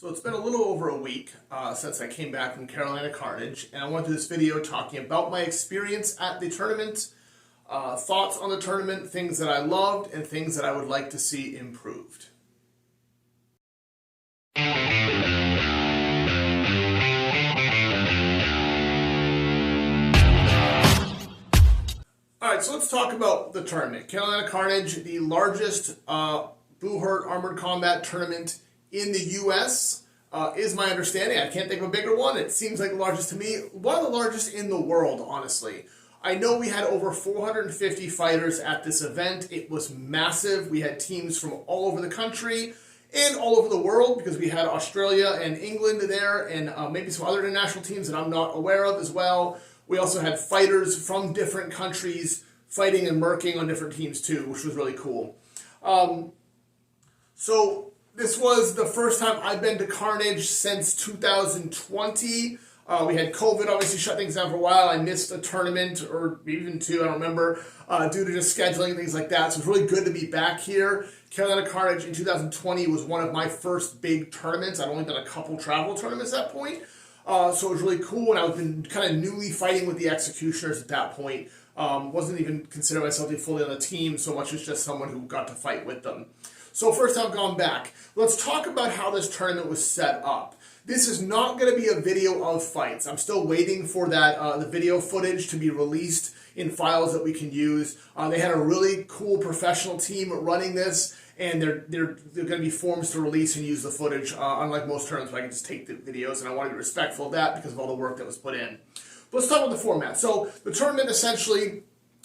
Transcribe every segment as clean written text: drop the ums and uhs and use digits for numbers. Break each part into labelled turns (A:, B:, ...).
A: So it's been a little over a week since I came back from Carolina Carnage, and I want to do this video talking about my experience at the tournament, thoughts on the tournament, things that I loved, and things that I would like to see improved. Alright, so let's talk about the tournament. Carolina Carnage, the largest Blue-Hurt Armored Combat tournament in the U.S., is my understanding. I can't think of a bigger one. It seems like the largest to me. One of the largest in the world, honestly. I know we had over 450 fighters at this event. It was massive. We had teams from all over the country and all over the world because we had Australia and England there and maybe some other international teams that I'm not aware of as well. We also had fighters from different countries fighting and murking on different teams too, which was really cool. So this was the first time I've been to Carnage since 2020. We had COVID obviously shut things down for a while. I missed a tournament or even two, I don't remember, due to just scheduling and things like that. So it's really good to be back here. Carolina Carnage in 2020 was one of my first big tournaments. I'd only done a couple travel tournaments at that point. So it was really cool, and I was been kind of newly fighting with the Executioners at that point. Wasn't even considering myself to be fully on the team so much as just someone who got to fight with them. So first I've gone back. Let's talk about how this tournament was set up. This is not going to be a video of fights. I'm still waiting for that the video footage to be released in files that we can use. They had a really cool professional team running this, and they're going to be forms to release and use the footage, unlike most tournaments where I can just take the videos, and I want to be respectful of that because of all the work that was put in. But let's talk about the format. So the tournament essentially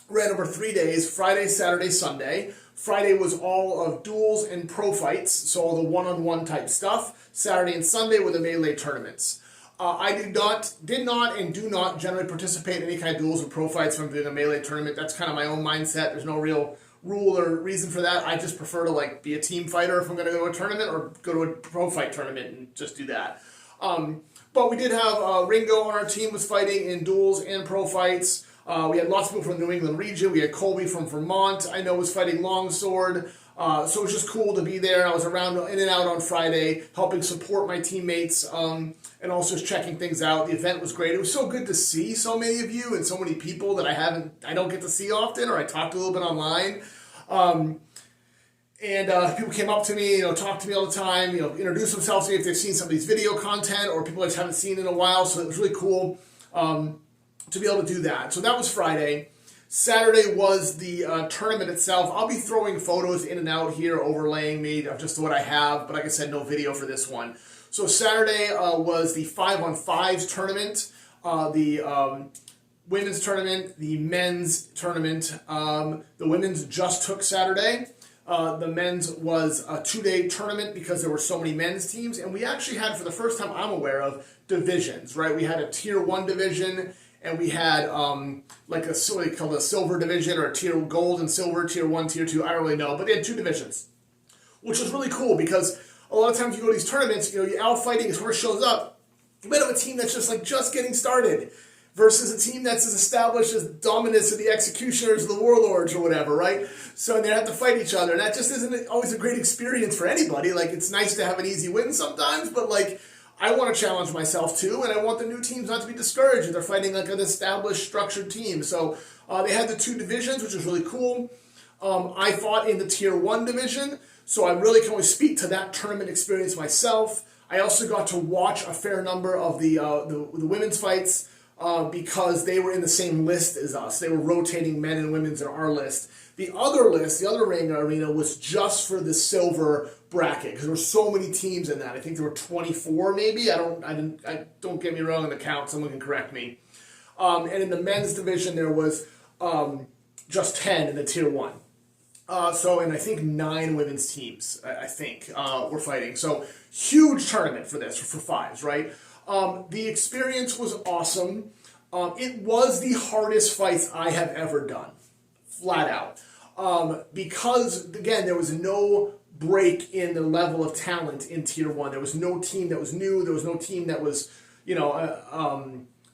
A: ran over 3 days, Friday, Saturday, Sunday. Friday was all of duels and pro fights, so all the one-on-one type stuff. Saturday and Sunday were the melee tournaments. I did not and do not generally participate in any kind of duels or pro fights when I'm doing a melee tournament. That's kind of my own mindset. There's no real rule or reason for that. I just prefer to be a team fighter if I'm going to go to a tournament or go to a pro fight tournament and just do that. But we did have Ringo on our team was fighting in duels and pro fights. We had lots of people from the New England region. We had Colby from Vermont, I know, was fighting longsword. So it was just cool to be there. I was around in and out on Friday, helping support my teammates and also just checking things out. The event was great. It was so good to see so many of you and so many people that I don't get to see often, or I talked a little bit online. People came up to me, talk to me all the time, introduce themselves to me if they've seen some of these video content or people I just haven't seen in a while. So it was really cool to be able to do that. So that was Friday. Saturday was the tournament itself. I'll be throwing photos in and out here, overlaying me of just what I have, but like I said, no video for this one. So Saturday was the 5-on-5s tournament, the women's tournament, the men's tournament. The women's just took Saturday. The men's was a 2-day tournament because there were so many men's teams, and we actually had, for the first time I'm aware of, divisions, right? We had a Tier 1 division, and we had like what they call a silver division, or a tier gold and silver, tier 1, tier 2, I don't really know, but they had 2 divisions, which was really cool because a lot of times you go to these tournaments, Al fighting is where it shows up. You might have a team that's just getting started versus a team that's as established as Dominus or the Executioners or the Warlords or whatever, right? So they have to fight each other, and that just isn't always a great experience for anybody. It's nice to have an easy win sometimes, but I want to challenge myself too, and I want the new teams not to be discouraged if they're fighting an established, structured team. So they had the 2 divisions, which was really cool. I fought in the Tier 1 division, so I really can only speak to that tournament experience myself. I also got to watch a fair number of the women's fights because they were in the same list as us. They were rotating men and women's in our list. The other list, the other ring arena, was just for the silver bracket because there were so many teams in that. I think there were 24 maybe. Don't get me wrong on the count. Someone can correct me. And in the men's division there was just 10 in the Tier 1. And I think 9 women's teams, were fighting. So huge tournament for this, for 5s, right? The experience was awesome. It was the hardest fights I have ever done, flat out. Because, again, there was no break in the level of talent in Tier 1. There was no team that was new. There was no team that was,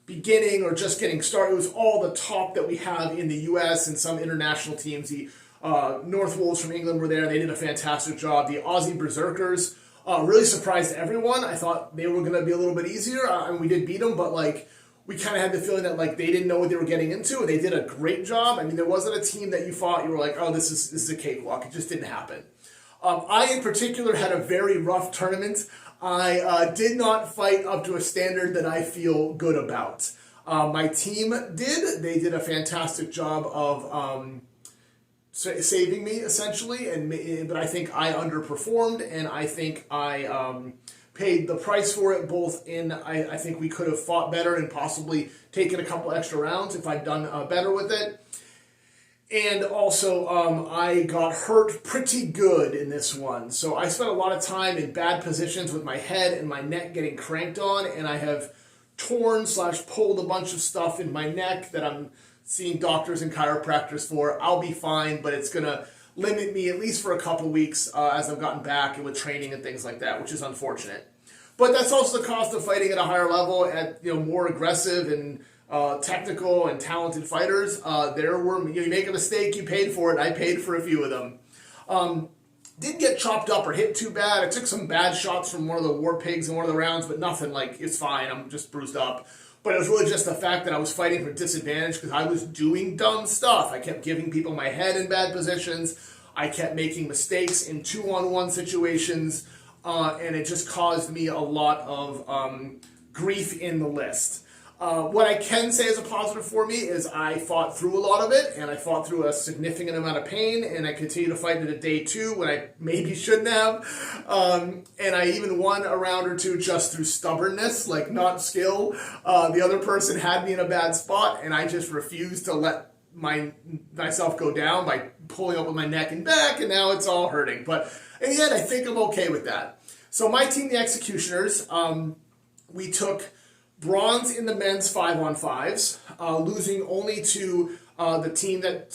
A: beginning or just getting started. It was all the top that we have in the U.S. and some international teams. The North Wolves from England were there. They did a fantastic job. The Aussie Berserkers Really surprised everyone. I thought they were going to be a little bit easier, and we did beat them, but like we kind of had the feeling that like they didn't know what they were getting into, and they did a great job. I mean, there wasn't a team that you thought you were like, oh, this is a cakewalk. It just didn't happen. I in particular had a very rough tournament. I did not fight up to a standard that I feel good about. My team did. They did a fantastic job of saving me essentially, but I think I underperformed, and I think I paid the price for it. Both in I think we could have fought better and possibly taken a couple extra rounds if I'd done better with it. And also, I got hurt pretty good in this one. So I spent a lot of time in bad positions with my head and my neck getting cranked on, and I have torn/pulled a bunch of stuff in my neck that I'm seeing doctors and chiropractors for. I'll be fine, but it's going to limit me at least for a couple weeks as I've gotten back and with training and things like that, which is unfortunate. But that's also the cost of fighting at a higher level, at more aggressive and technical and talented fighters. There were, you make a mistake, you paid for it. I paid for a few of them. Didn't get chopped up or hit too bad. I took some bad shots from one of the war pigs in one of the rounds, but nothing like, it's fine, I'm just bruised up. But it was really just the fact that I was fighting for disadvantage because I was doing dumb stuff. I kept giving people my head in bad positions. I kept making mistakes in 2-on-1 situations, and it just caused me a lot of grief in the list. What I can say as a positive for me is I fought through a lot of it, and I fought through a significant amount of pain, and I continued to fight into day 2 when I maybe shouldn't have. And I even won a round or two just through stubbornness, like not skill. The other person had me in a bad spot, and I just refused to let myself go down by pulling up with my neck and back, and now it's all hurting. But in the end, I think I'm okay with that. So my team, the Executioners, we took bronze in the men's 5-on-5s, losing only to the team that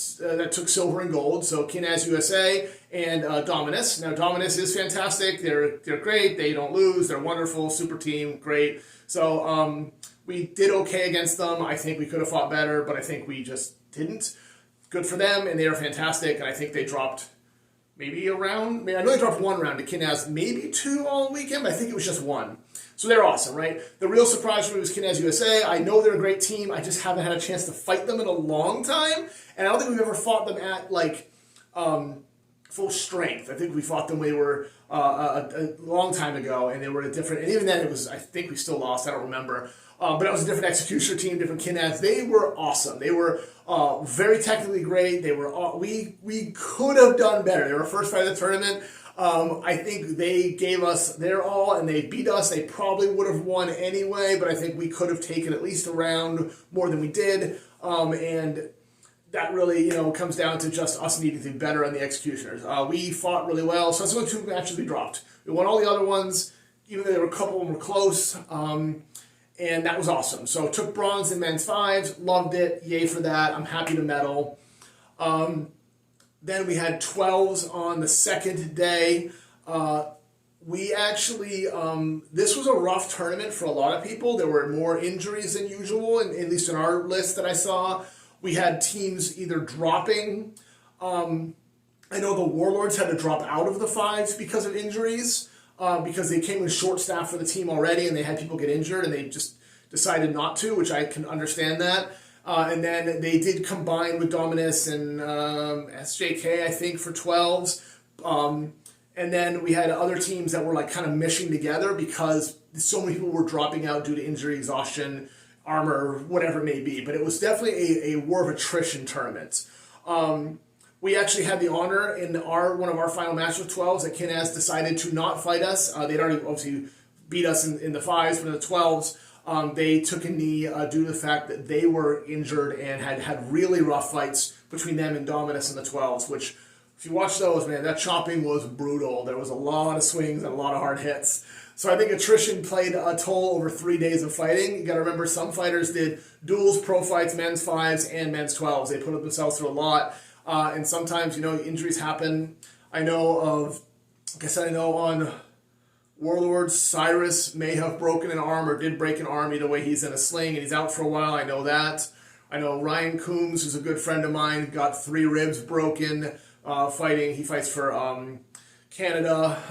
A: took silver and gold, so Kinaz USA and Dominus. Now, Dominus is fantastic. They're great. They don't lose. They're wonderful. Super team. Great. So we did okay against them. I think we could have fought better, but I think we just didn't. Good for them, and they are fantastic, and I think they dropped maybe a round. I know they dropped 1 round to Kinaz, maybe 2 all weekend, but I think it was just 1. So they're awesome, right? The real surprise for me was Kinaz USA. I know they're a great team. I just haven't had a chance to fight them in a long time. And I don't think we've ever fought them at, like, full strength. I think we fought them when they were a long time ago, and they were a different... And even then, it was... I think we still lost. I don't remember. But it was a different Executioner team, different Kinaz. They were awesome. They were very technically great. They were... we could have done better. They were first fight of the tournament. I think they gave us their all, and they beat us. They probably would have won anyway, but I think we could have taken at least a round more than we did. And that really, comes down to just us needing to be better on the Executioners. We fought really well, so that's the only 2 matches we dropped. We won all the other ones, even though there were a couple of them were close, and that was awesome. So took bronze in men's 5s, loved it, yay for that. I'm happy to medal. Then we had 12s on the second day. We actually, this was a rough tournament for a lot of people. There were more injuries than usual, at least in our list that I saw. We had teams either dropping. I know the Warlords had to drop out of the 5s because of injuries, because they came with short staff for the team already, and they had people get injured, and they just decided not to, which I can understand that. And then they did combine with Dominus and SJK, I think, for 12s. And then we had other teams that were like kind of meshing together because so many people were dropping out due to injury, exhaustion, armor, whatever it may be. But it was definitely a war of attrition tournament. We actually had the honor in one of our final matches with 12s that Kinaz decided to not fight us. They'd already obviously beat us in the 5s, but in the 12s, they took a knee due to the fact that they were injured and had really rough fights between them and Dominus in the 12s, which, if you watch those, man, that chopping was brutal. There was a lot of swings and a lot of hard hits. So I think attrition played a toll over 3 days of fighting. You got to remember, some fighters did duels, pro fights, men's 5s, and men's 12s. They put themselves through a lot. And sometimes, injuries happen. I know on Warlords, Cyrus may have broken an arm or did break an arm. Either way, he's in a sling and he's out for a while. I know that. I know Ryan Coombs, who's a good friend of mine, got 3 ribs broken fighting. He fights for Canada.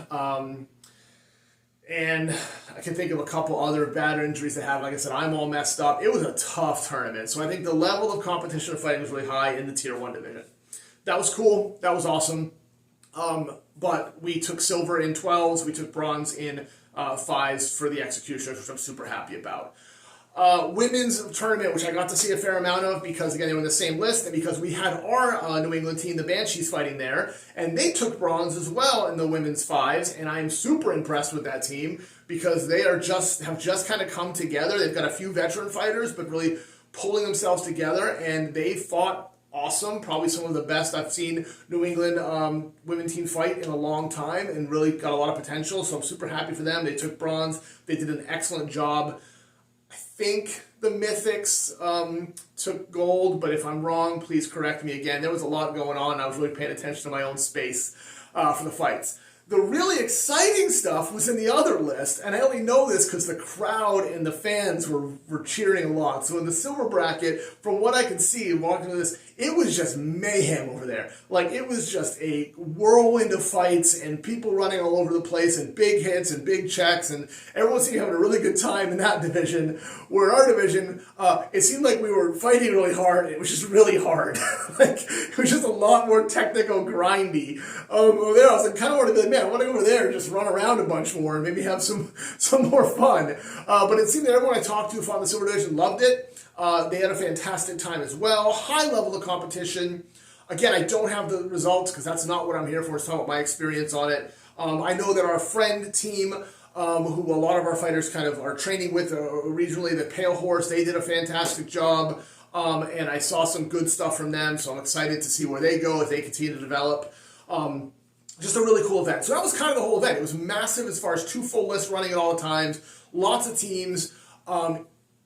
A: And I can think of a couple other bad injuries that happened. Like I said, I'm all messed up. It was a tough tournament. So I think the level of competition of fighting was really high in the Tier 1 division. That was cool. That was awesome. But we took silver in 12s. We took bronze in 5s for the executioners, which I'm super happy about. Women's tournament, which I got to see a fair amount of because, again, they were in the same list, and because we had our New England team, the Banshees, fighting there, and they took bronze as well in the women's 5s, and I'm super impressed with that team because they have just kind of come together. They've got a few veteran fighters, but really pulling themselves together, and they fought awesome. Probably some of the best I've seen New England women team fight in a long time, and really got a lot of potential, so I'm super happy for them. They took bronze. They did an excellent job. I think the Mythics took gold, but if I'm wrong, please correct me again. There was a lot going on, and I was really paying attention to my own space for the fights. The really exciting stuff was in the other list, and I only know this because the crowd and the fans were cheering a lot. So in the silver bracket, from what I could see walking through this, it was just mayhem over there. Like, it was just a whirlwind of fights and people running all over the place and big hits and big checks, and everyone seemed to have a really good time in that division. Where our division, it seemed like we were fighting really hard. It was just really hard. Like, it was just a lot more technical, grindy. Over there, I was like, kind of wanted to be like, man, I want to go over there and just run around a bunch more and maybe have some more fun. But it seemed that everyone I talked to from the silver division loved it. They had a fantastic time as well. High level of competition. Again, I don't have the results because that's not what I'm here for. It's talking about my experience on it. I know that our friend team, who a lot of our fighters kind of are training with regionally, the Pale Horse, they did a fantastic job. And I saw some good stuff from them, so I'm excited to see where they go if they continue to develop. Just a really cool event. So that was kind of the whole event. It was massive as far as 2 full lists running at all times, lots of teams.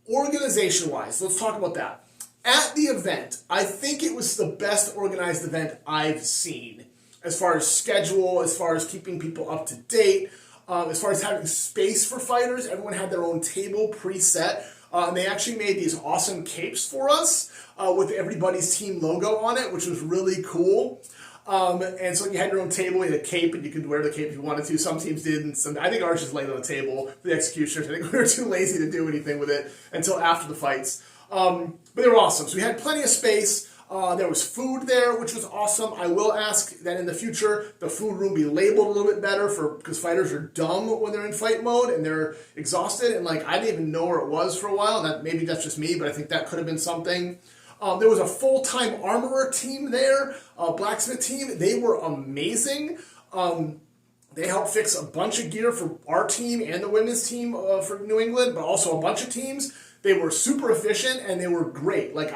A: Organization-wise, let's talk about that. At the event, I think it was the best organized event I've seen as far as schedule, as far as keeping people up to date, as far as having space for fighters. Everyone had their own table preset. And they actually made these awesome capes for us with everybody's team logo on it, which was really cool. And so you had your own table, you had a cape, and you could wear the cape if you wanted to. Some teams did, and I think ours just laid on the table for the executioners. I think we were too lazy to do anything with it until after the fights. But they were awesome. So we had plenty of space. There was food there, which was awesome. I will ask that in the future, the food room be labeled a little bit better because fighters are dumb when they're in fight mode and they're exhausted. And like, I didn't even know where it was for a while. Maybe that's just me, but I think that could have been something. There was a full-time armorer team there, a blacksmith team. They were amazing. They helped fix a bunch of gear for our team and the women's team for New England, but also a bunch of teams. They were super efficient and they were great. Like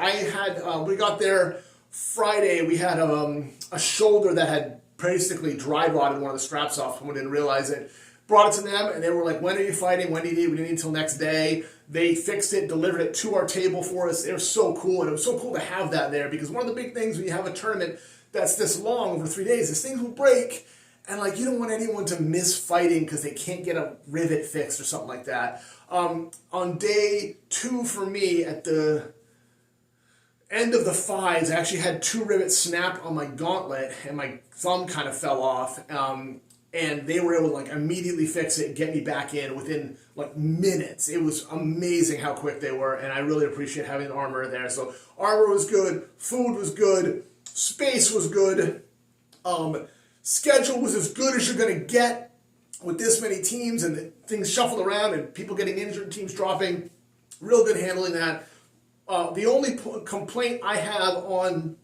A: we got there Friday, we had a shoulder that had basically dry rotted one of the straps off. Someone didn't realize it. Brought it to them and they were like, when are you fighting? When do you need? We didn't need until next day. They fixed it, delivered it to our table for us. It was so cool, and it was so cool to have that there because one of the big things when you have a tournament that's this long over 3 days is things will break, and like you don't want anyone to miss fighting because they can't get a rivet fixed or something like that. On day 2 for me, at the end of the 5s, I actually had 2 rivets snap on my gauntlet, and my thumb kind of fell off. And they were able to like immediately fix it and get me back in within like minutes. It was amazing how quick they were, and I really appreciate having an armor there. So armor was good, food was good, space was good, schedule was as good as you're going to get with this many teams and things shuffled around and people getting injured, teams dropping. Real good handling that. The only complaint I have on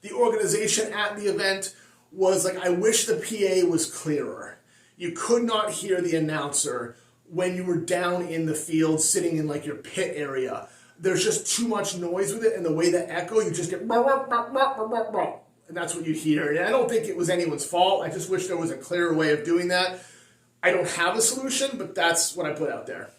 A: the organization at the event was like, I wish the PA was clearer. You could not hear the announcer when you were down in the field sitting in like your pit area. There's just too much noise with it, and the way that echo, you just get and that's what you hear. And I don't think it was anyone's fault. I just wish there was a clearer way of doing that. I don't have a solution, but that's what I put out there.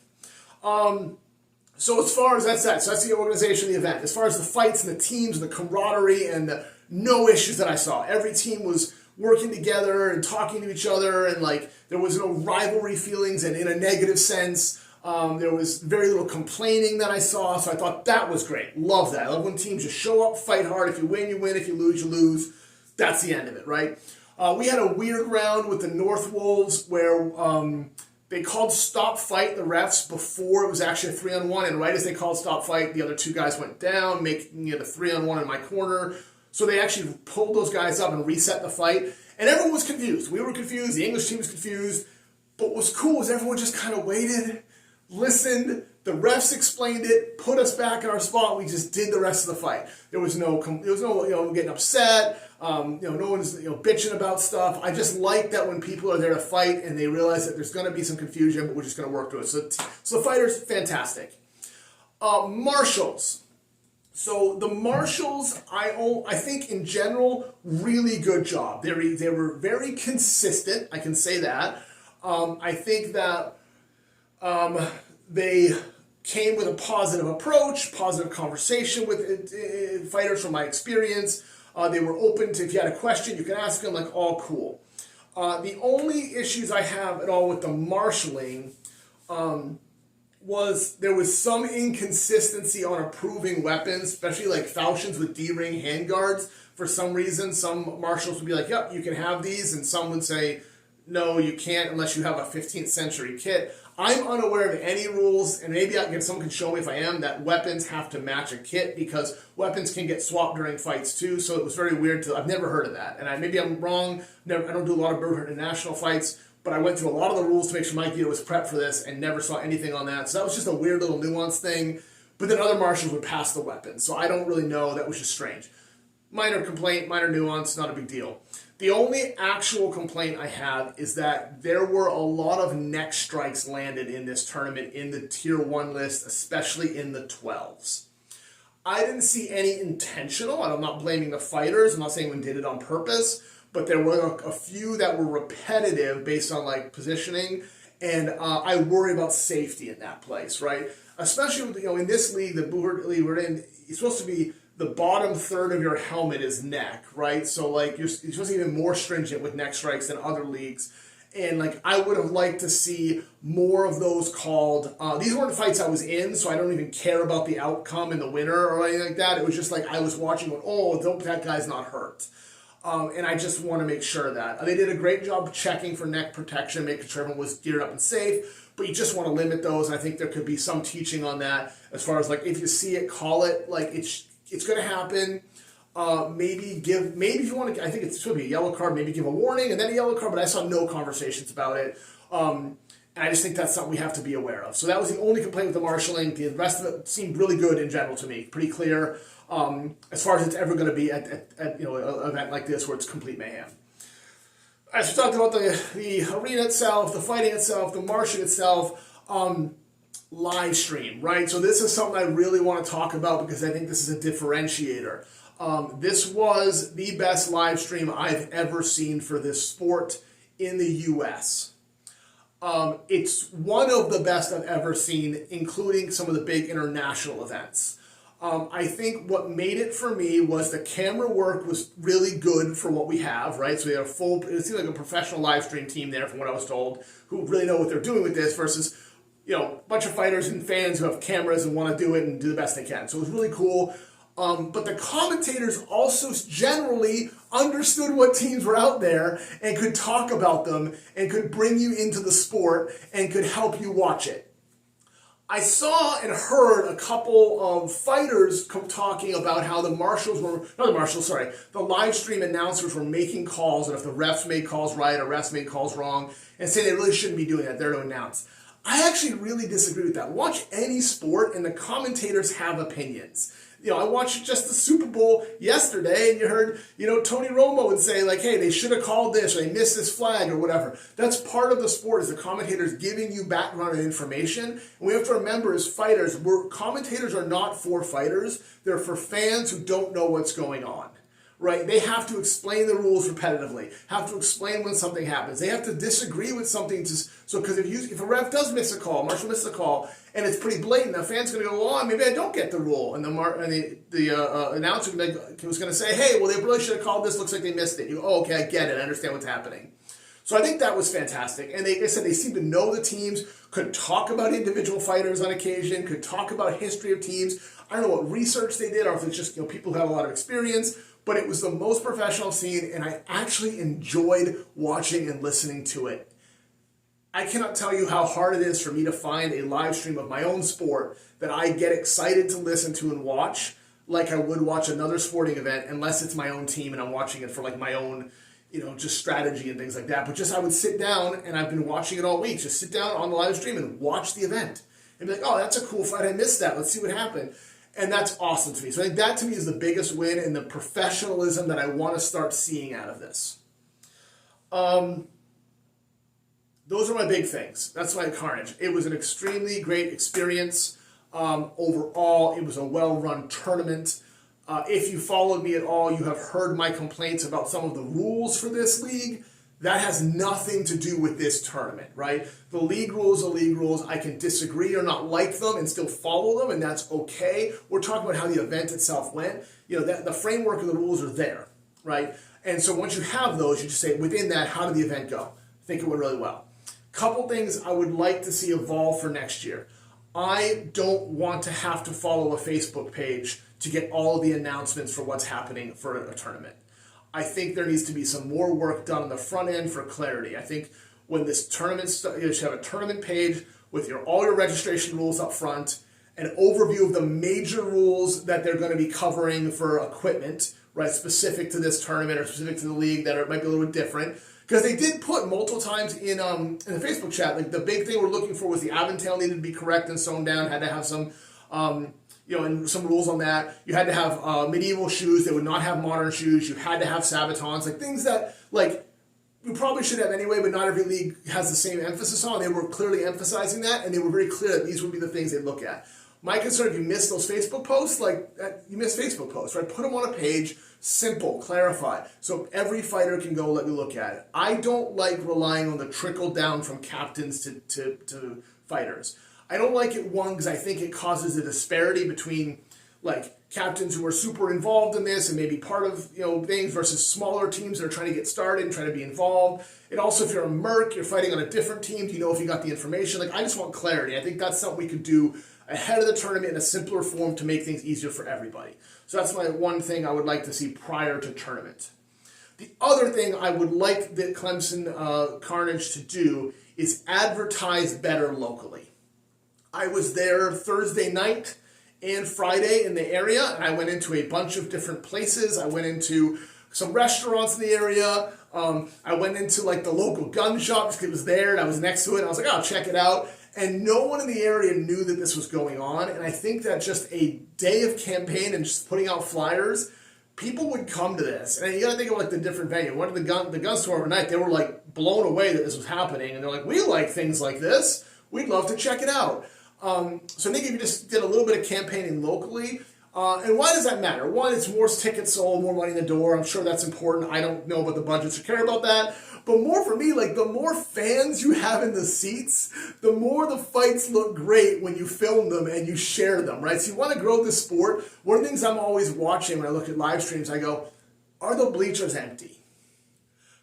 A: So as far as that's that, so that's the organization of the event. As far as the fights and the teams and the camaraderie and the no issues that I saw. Every team was working together and talking to each other, and like there was no rivalry feelings and in a negative sense. There was very little complaining that I saw, so I thought that was great. Love that. I love when teams just show up, fight hard. If you win, you win. If you lose, you lose. That's the end of it, right? We had a weird round with the North Wolves where They called stop fight, the refs, before it was actually a 3-on-1, and right as they called stop fight, the other two guys went down, making it a 3-on-1 in my corner. So they actually pulled those guys up and reset the fight, and everyone was confused. We were confused, the English team was confused, but what was cool was everyone just kind of waited, listened, the refs explained it, put us back in our spot. We just did the rest of the fight. There was no getting upset. No one's bitching about stuff. I just like that when people are there to fight and they realize that there's going to be some confusion, but we're just going to work through it. So the fighters, fantastic. Marshals. So the marshals, I think in general, really good job. They were very consistent. I can say that. I think that they came with a positive approach, positive conversation with fighters from my experience. They were open to, if you had a question, you can ask them, like, all cool. The only issues I have at all with the marshaling was there was some inconsistency on approving weapons, especially like falchions with D-ring handguards. For some reason, some marshals would be like, yep, you can have these, and some would say, no, you can't unless you have a 15th century kit. I'm unaware of any rules, and maybe someone can show me if I am, that weapons have to match a kit, because weapons can get swapped during fights too, so it was very weird. I've never heard of that, and maybe I'm wrong. I don't do a lot of international fights, but I went through a lot of the rules to make sure my gear was prepped for this and never saw anything on that. So that was just a weird little nuance thing, but then other marshals would pass the weapons, so I don't really know. That was just strange. Minor complaint, minor nuance, not a big deal. The only actual complaint I have is that there were a lot of neck strikes landed in this tournament in the Tier 1 list, especially in the 12s. I didn't see any intentional. I'm not blaming the fighters. I'm not saying anyone did it on purpose, but there were a few that were repetitive based on like positioning, and I worry about safety in that place, right? Especially with, in this league, the league we're in, it's supposed to be the bottom third of your helmet is neck, right? So like you're supposed to be even more stringent with neck strikes than other leagues. And like I would have liked to see more of those called. These weren't fights I was in, so I don't even care about the outcome and the winner or anything like that. It was just like I was watching going, oh, hope that guy's not hurt. And I just want to make sure that. They did a great job checking for neck protection, making sure everyone was geared up and safe, but you just want to limit those. And I think there could be some teaching on that as far as like if you see it, call it. Like it's going to happen. Maybe if you want to, I think it's going to be a yellow card, maybe give a warning and then a yellow card, but I saw no conversations about it. And I just think that's something we have to be aware of. So that was the only complaint with the marshalling. The rest of it seemed really good in general to me, pretty clear. As far as it's ever going to be at an event like this where it's complete mayhem. As we talked about the arena itself, the fighting itself, the marshalling itself, live stream, right? So this is something I really want to talk about because I think this is a differentiator. This was the best live stream I've ever seen for this sport in the U.S. It's one of the best I've ever seen, including some of the big international events. I think what made it for me was the camera work was really good for what we have, right? So we had it seemed like a professional live stream team there from what I was told, who really know what they're doing with this versus, a bunch of fighters and fans who have cameras and want to do it and do the best they can. So it was really cool. But the commentators also generally understood what teams were out there and could talk about them and could bring you into the sport and could help you watch it. I saw and heard a couple of fighters talking about how the live stream announcers were making calls, and if the refs made calls right or refs made calls wrong, and saying they really shouldn't be doing that, they're to announce. I actually really disagree with that. Watch any sport and the commentators have opinions. I watched just the Super Bowl yesterday and you heard, Tony Romo would say like, hey, they should have called this or they missed this flag or whatever. That's part of the sport is the commentators giving you background and information. And we have to remember as fighters, commentators are not for fighters. They're for fans who don't know what's going on. Right? They have to explain the rules repetitively, have to explain when something happens. They have to disagree with something. Because if a ref does miss a call, marshal misses a call, and it's pretty blatant, the fan's going to go, oh, maybe I don't get the rule. And the announcer was going to say, hey, well, they really should have called this. Looks like they missed it. Okay, I get it. I understand what's happening. So I think that was fantastic. And they said they seemed to know the teams, could talk about individual fighters on occasion, could talk about history of teams. I don't know what research they did or if it's just people who have a lot of experience. But it was the most professional I've seen, and I actually enjoyed watching and listening to it. I cannot tell you how hard it is for me to find a live stream of my own sport that I get excited to listen to and watch like I would watch another sporting event, unless it's my own team and I'm watching it for like my own, just strategy and things like that. But just I would sit down, and I've been watching it all week, just sit down on the live stream and watch the event. And be like, oh, that's a cool fight, I missed that, let's see what happened. And that's awesome to me. So I think that to me is the biggest win and the professionalism that I want to start seeing out of this. Those are my big things. That's my Carnage. It was an extremely great experience. Overall, it was a well-run tournament. If you followed me at all, you have heard my complaints about some of the rules for this league. That has nothing to do with this tournament, right? The league rules are league rules. I can disagree or not like them and still follow them, and that's okay. We're talking about how the event itself went. The framework of the rules are there, right? And so once you have those, you just say, within that, how did the event go? I think it went really well. Couple things I would like to see evolve for next year. I don't want to have to follow a Facebook page to get all of the announcements for what's happening for a tournament. I think there needs to be some more work done on the front end for clarity. I think when this tournament, you should have a tournament page with all your registration rules up front, an overview of the major rules that they're going to be covering for equipment, right, specific to this tournament or specific to the league that might be a little bit different. Because they did put multiple times in the Facebook chat, like the big thing we're looking for was the Aventail needed to be correct and sewn down, had to have some, and some rules on that. You had to have medieval shoes. They would not have modern shoes. You had to have Sabatons, like things that, we probably should have anyway, but not every league has the same emphasis on. They were clearly emphasizing that, and they were very clear that these would be the things they'd look at. My concern, if you miss those Facebook posts, you miss Facebook posts, right? Put them on a page, simple, clarify, so every fighter can go let me look at it. I don't like relying on the trickle down from captains to fighters. I don't like it, one, because I think it causes a disparity between captains who are super involved in this and maybe part of things versus smaller teams that are trying to get started and trying to be involved. And also, if you're a merc, you're fighting on a different team, do you know if you got the information? I just want clarity. I think that's something we could do ahead of the tournament in a simpler form to make things easier for everybody. So that's my one thing I would like to see prior to tournament. The other thing I would like the Clemson Carnage to do is advertise better locally. I was there Thursday night and Friday in the area, and I went into a bunch of different places. I went into some restaurants in the area. I went into the local gun shop because it was there and I was next to it. And I was like, oh, check it out. And no one in the area knew that this was going on. And I think that just a day of campaign and just putting out flyers, people would come to this. And you got to think of the different venue. One of the gun store overnight, they were blown away that this was happening. And they're like, we like things like this. We'd love to check it out. So I think if you just did a little bit of campaigning locally, and why does that matter? One, it's more tickets sold, more money in the door. I'm sure that's important. I don't know about the budgets or care about that. But more for me, the more fans you have in the seats, the more the fights look great when you film them and you share them, right? So you want to grow the sport. One of the things I'm always watching when I look at live streams, I go, are the bleachers empty?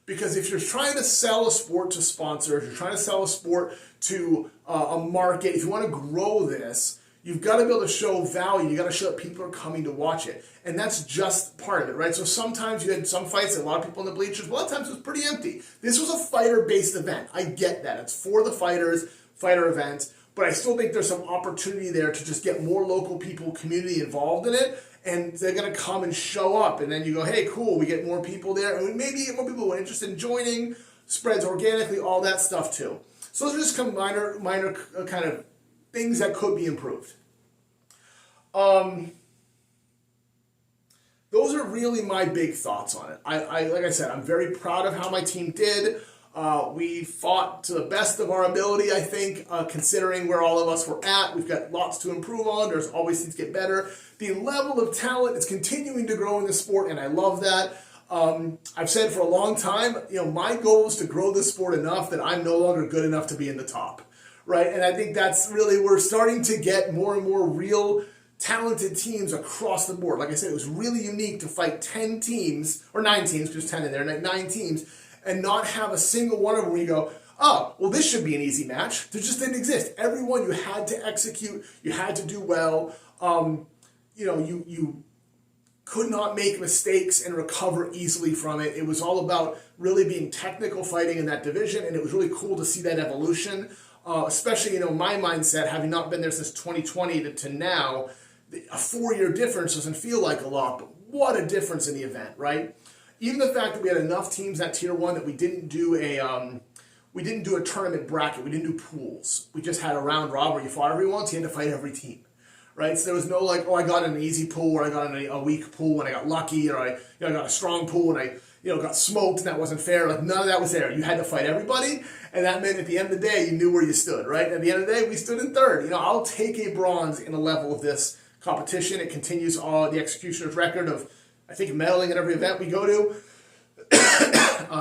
A: Because if you're trying to sell a sport to sponsors, you're trying to sell a sport to a market, if you want to grow this, you've got to be able to show value. You got to show that people are coming to watch it. And that's just part of it, right? So sometimes you had some fights, a lot of people in the bleachers. A lot of times it was pretty empty. This was a fighter-based event. I get that. It's for the fighters, fighter event. But I still think there's some opportunity there to just get more local people, community involved in it. And they're going to come and show up. And then you go, hey, cool, we get more people there. And maybe get more people who are interested in joining, spreads organically, all that stuff too. So those are just some minor kind of things that could be improved. Those are really my big thoughts on it. Like I said, I'm very proud of how my team did. We fought to the best of our ability, I think, considering where all of us were at. We've got lots to improve on. There's always things to get better. The level of talent is continuing to grow in the sport, and I love that. I've said for a long time, my goal is to grow this sport enough that I'm no longer good enough to be in the top, right? And I think that's really, we're starting to get more and more real talented teams across the board. Like I said, it was really unique to fight 10 teams, or 9 teams, because 10 in there, 9 teams, and not have a single one of them where you go, oh, well, this should be an easy match. There just didn't exist. Everyone you had to execute, you had to do well. could not make mistakes and recover easily from it. It was all about really being technical fighting in that division, and it was really cool to see that evolution, especially, you know, my mindset, having not been there since 2020 to now, a 4-year difference doesn't feel like a lot, but what a difference in the event, right? Even the fact that we had enough teams at Tier 1 that we didn't do a tournament bracket, we didn't do pools. We just had a round robin where you fought everyone, so you had to fight every team. Right, so there was no like, oh, I got in an easy pool, or I got in a weak pool and I got lucky, or I got a strong pool and I got smoked and that wasn't fair. Like, none of that was there. You had to fight everybody, and that meant at the end of the day you knew where you stood. Right, at the end of the day we stood in third. You know, I'll take a bronze in a level of this competition. It continues the executioner's record of, I think, medaling at every event we go to.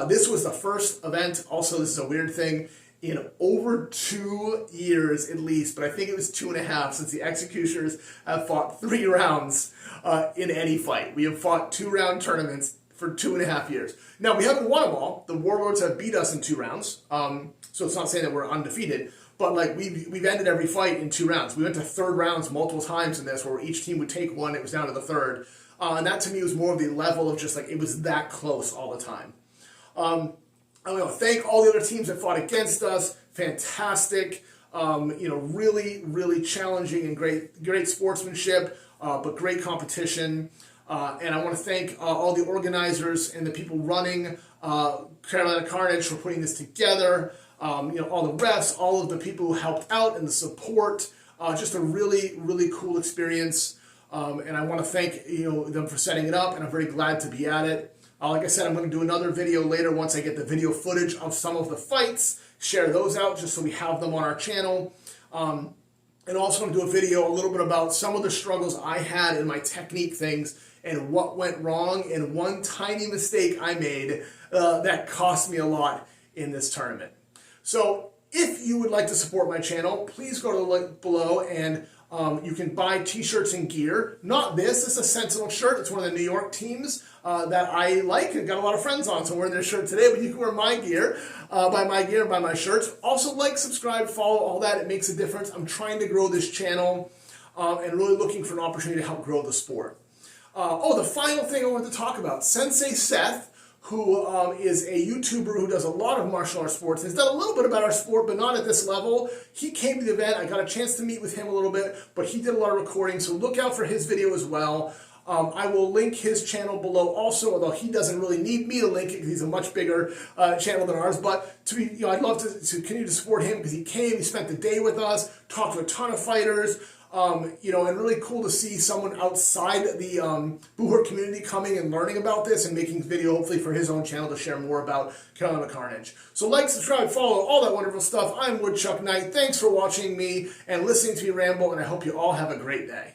A: This was the first event. Also, this is a weird thing. In over 2 years at least, but I think it was 2.5, since the executioners have fought 3 rounds in any fight. We have fought 2-round tournaments for 2.5 years. Now, we haven't won them all. The Warlords have beat us in 2 rounds, so it's not saying that we're undefeated, but like we've ended every fight in 2 rounds. We went to 3rd rounds multiple times in this, where each team would take one. It was down to the 3rd, and that to me was more of the level of just like, it was that close all the time. I want to thank all the other teams that fought against us. Fantastic, really, really challenging and great sportsmanship, but great competition. And I want to thank all the organizers and the people running Carolina Carnage for putting this together. All the refs, all of the people who helped out, and the support. Just a really, really cool experience. And I want to thank them for setting it up, and I'm very glad to be at it. Like I said, I'm going to do another video later once I get the video footage of some of the fights, share those out just so we have them on our channel. And also I'm going to do a video a little bit about some of the struggles I had in my technique things and what went wrong, and one tiny mistake I made that cost me a lot in this tournament. So if you would like to support my channel, please go to the link below, and you can buy t-shirts and gear. Not this. This is a Sentinel shirt. It's one of the New York teams that I like. I've got a lot of friends on, so I'm wearing their shirt today, but you can wear my gear, buy my shirts. Also, like, subscribe, follow, all that. It makes a difference. I'm trying to grow this channel and really looking for an opportunity to help grow the sport. The final thing I wanted to talk about, Sensei Seth, who is a YouTuber who does a lot of martial arts sports, has done a little bit about our sport, but not at this level. He came to the event. I got a chance to meet with him a little bit, but he did a lot of recording, so look out for his video as well. I will link his channel below also, although he doesn't really need me to link it because he's a much bigger channel than ours. But I'd love to continue to support him because he came, he spent the day with us, talked to a ton of fighters. And really cool to see someone outside the Booher community coming and learning about this and making video, hopefully, for his own channel to share more about Carolina Carnage. So like, subscribe, follow, all that wonderful stuff. I'm Woodchuck Knight. Thanks for watching me and listening to me ramble, and I hope you all have a great day.